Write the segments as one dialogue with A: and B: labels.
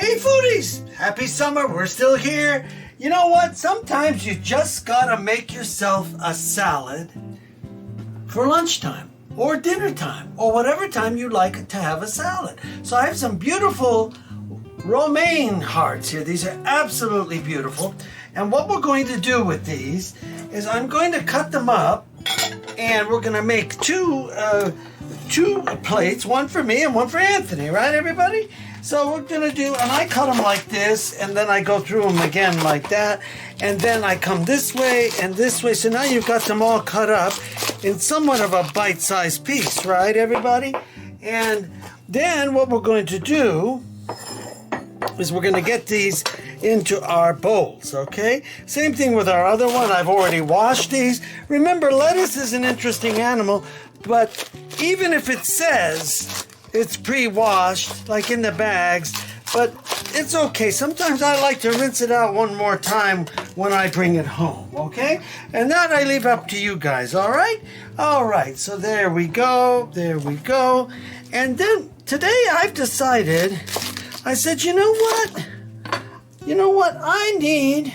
A: Hey foodies, happy summer, we're still here. You know what, sometimes you just gotta make yourself a salad for lunchtime or dinner time or whatever time you like to have a salad. So I have some beautiful romaine hearts here. These are absolutely beautiful. And what we're going to do with these is I'm going to cut them up and we're gonna make two plates, one for me and one for Anthony, right everybody? So we're gonna do, and I cut them like this, and then I go through them again like that, and then I come this way and this way. So now you've got them all cut up in somewhat of a bite-sized piece, right everybody? And then what we're going to do is we're gonna get these into our bowls, okay? Same thing with our other one. I've already washed these. Remember, lettuce is an interesting animal, but even if it says it's pre-washed, like in the bags, but it's okay. Sometimes I like to rinse it out one more time when I bring it home, okay? And that I leave up to you guys, all right? All right, so there we go, there we go. And then today I've decided, I said, you know what? You know what? I need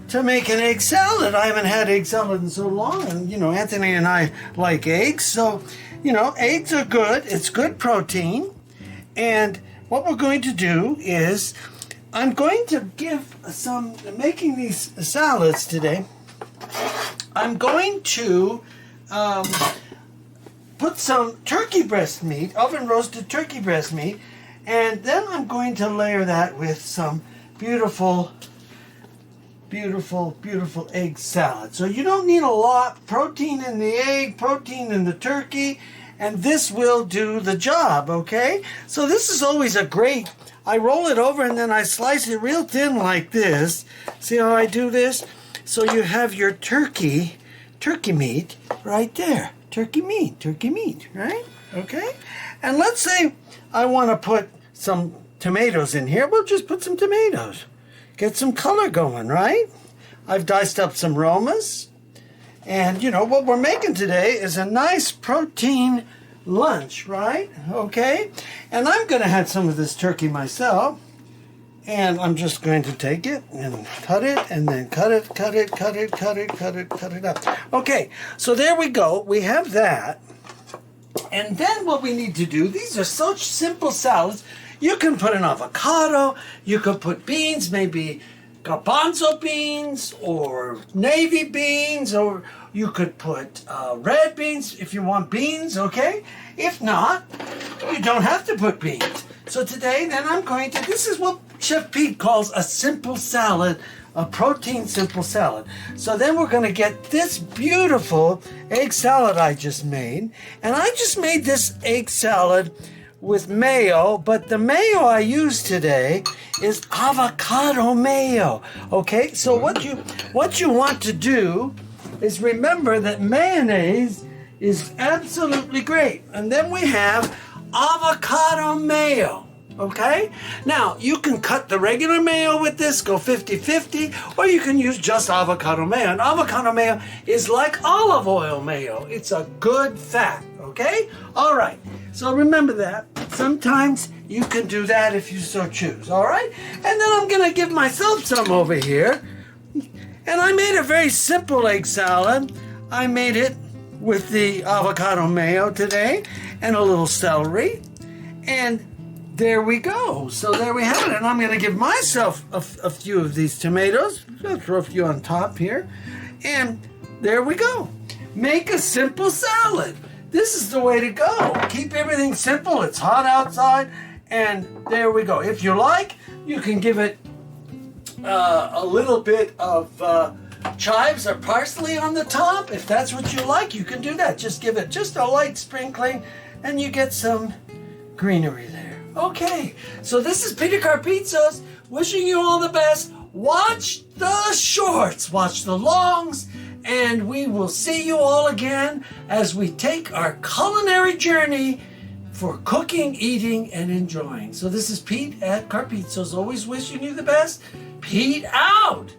A: to make an egg salad. I haven't had egg salad in so long, and you know, Anthony and I like eggs, so you know, eggs are good. It's good protein. And what we're going to do is I'm going to give some, making these salads today, I'm going to put some turkey breast meat, oven roasted turkey breast meat, and then I'm going to layer that with some beautiful egg salad. So you don't need a lot. Protein in the egg, protein in the turkey, and this will do the job, okay? So this is always a great, I roll it over and then I slice it real thin like this. See how I do this? So you have your turkey meat right there. Turkey meat, right? Okay? And let's say I want to put some tomatoes in here. We'll just put some tomatoes. Get some color going, right? I've diced up some Romas. And, you know, what we're making today is a nice protein lunch, right? Okay? And I'm going to have some of this turkey myself. And I'm just going to take it and cut it and then cut it up. Okay, so there we go. We have that. And then what we need to do, these are such simple salads. You can put an avocado, you could put beans, maybe garbanzo beans or navy beans, or you could put red beans if you want beans, okay? If not, you don't have to put beans. So today, then I'm going to, this is what Chef Pete calls a simple salad, a protein simple salad. So then we're going to get this beautiful egg salad I just made. And I just made this egg salad with mayo, but the mayo I use today is avocado mayo. Okay, so what you want to do is remember that mayonnaise is absolutely great, and then we have avocado mayo. Okay, now you can cut the regular mayo with this, go 50-50, or you can use just avocado mayo. And avocado mayo is like olive oil mayo. It's a good fat, okay? All right, so remember that. Sometimes you can do that if you so choose, all right? And then I'm gonna give myself some over here. And I made a very simple egg salad. I made it with the avocado mayo today and a little celery. And there we go. So there we have it. And I'm going to give myself a few of these tomatoes. I'll throw a few on top here. And there we go. Make a simple salad. This is the way to go. Keep everything simple. It's hot outside. And there we go. If you like, you can give it a little bit of chives or parsley on the top. If that's what you like, you can do that. Just give it just a light sprinkling and you get some greenery there. Okay, so this is Peter Carpizzos wishing you all the best. Watch the shorts, watch the longs, and we will see you all again as we take our culinary journey for cooking, eating, and enjoying. So this is Pete at Carpizzos, always wishing you the best. Pete out!